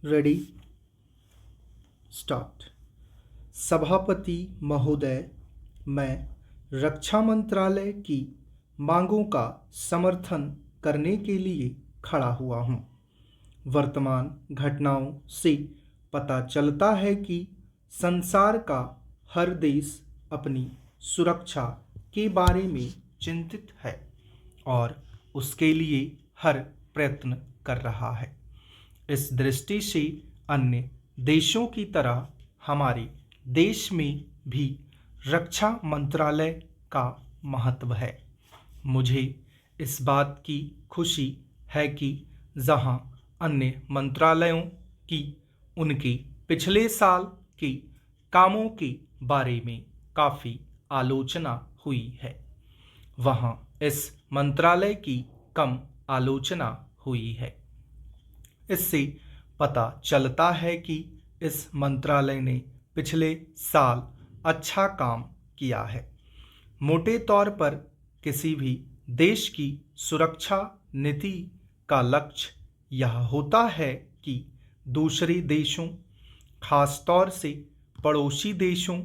Ready start. सभापति महोदय, मैं रक्षा मंत्रालय की मांगों का समर्थन करने के लिए खड़ा हुआ हूं। वर्तमान घटनाओं से पता चलता है कि संसार का हर देश अपनी सुरक्षा के बारे में चिंतित है और उसके लिए हर प्रयत्न कर रहा है। इस दृष्टि से अन्य देशों की तरह हमारे देश में भी रक्षा मंत्रालय का महत्व है। मुझे इस बात की खुशी है कि जहां अन्य मंत्रालयों की उनके पिछले साल के कामों के बारे में काफ़ी आलोचना हुई है, वहां इस मंत्रालय की कम आलोचना हुई है। इससे पता चलता है कि इस मंत्रालय ने पिछले साल अच्छा काम किया है। मोटे तौर पर किसी भी देश की सुरक्षा नीति का लक्ष्य यह होता है कि दूसरे देशों, खास तौर से पड़ोसी देशों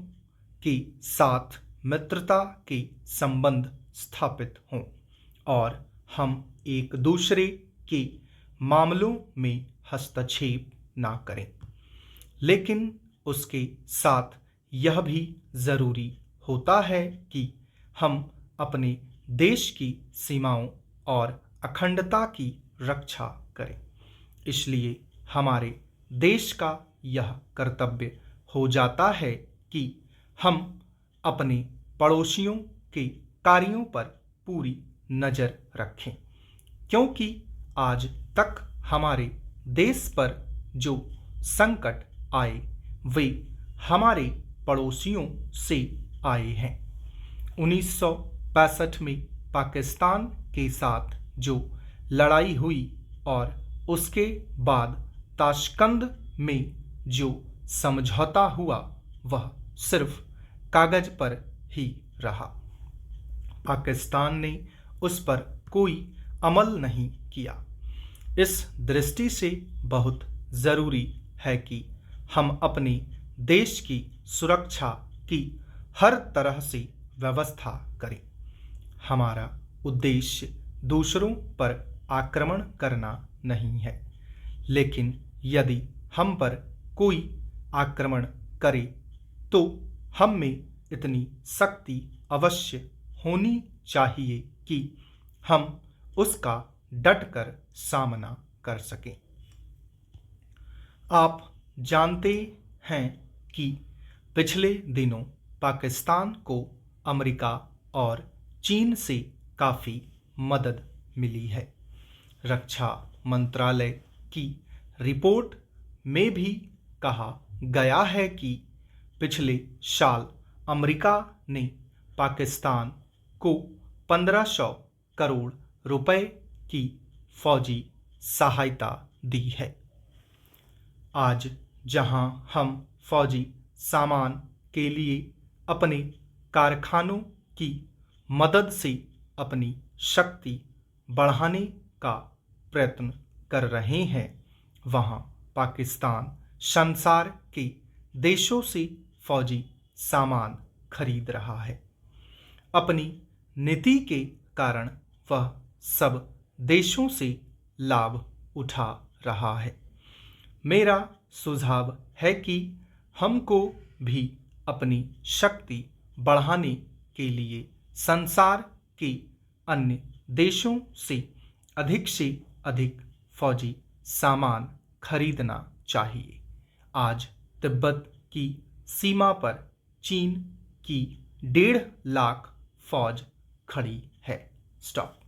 के साथ मित्रता के संबंध स्थापित हों और हम एक दूसरे के मामलों में हस्तक्षेप ना करें। लेकिन उसके साथ यह भी ज़रूरी होता है कि हम अपने देश की सीमाओं और अखंडता की रक्षा करें। इसलिए हमारे देश का यह कर्तव्य हो जाता है कि हम अपने पड़ोसियों के कार्यों पर पूरी नज़र रखें, क्योंकि आज तक हमारे देश पर जो संकट आए वे हमारे पड़ोसियों से आए हैं। 1965 में पाकिस्तान के साथ जो लड़ाई हुई और उसके बाद ताशकंद में जो समझौता हुआ वह सिर्फ कागज पर ही रहा। पाकिस्तान ने उस पर कोई अमल नहीं किया। इस दृष्टि से बहुत ज़रूरी है कि हम अपने देश की सुरक्षा की हर तरह से व्यवस्था करें। हमारा उद्देश्य दूसरों पर आक्रमण करना नहीं है, लेकिन यदि हम पर कोई आक्रमण करे तो हम में इतनी शक्ति अवश्य होनी चाहिए कि हम उसका डटकर सामना कर सकें। आप जानते हैं कि पिछले दिनों पाकिस्तान को अमेरिका और चीन से काफ़ी मदद मिली है। रक्षा मंत्रालय की रिपोर्ट में भी कहा गया है कि पिछले साल अमेरिका ने पाकिस्तान को 1500 करोड़ रुपए की फौजी सहायता दी है। आज जहां हम फौजी सामान के लिए अपने कारखानों की मदद से अपनी शक्ति बढ़ाने का प्रयत्न कर रहे हैं, वहां पाकिस्तान संसार के देशों से फौजी सामान खरीद रहा है। अपनी नीति के कारण वह सब देशों से लाभ उठा रहा है। मेरा सुझाव है कि हमको भी अपनी शक्ति बढ़ाने के लिए संसार के अन्य देशों से अधिक फौजी सामान खरीदना चाहिए। आज तिब्बत की सीमा पर चीन की 1.5 लाख फौज खड़ी है। स्टॉप।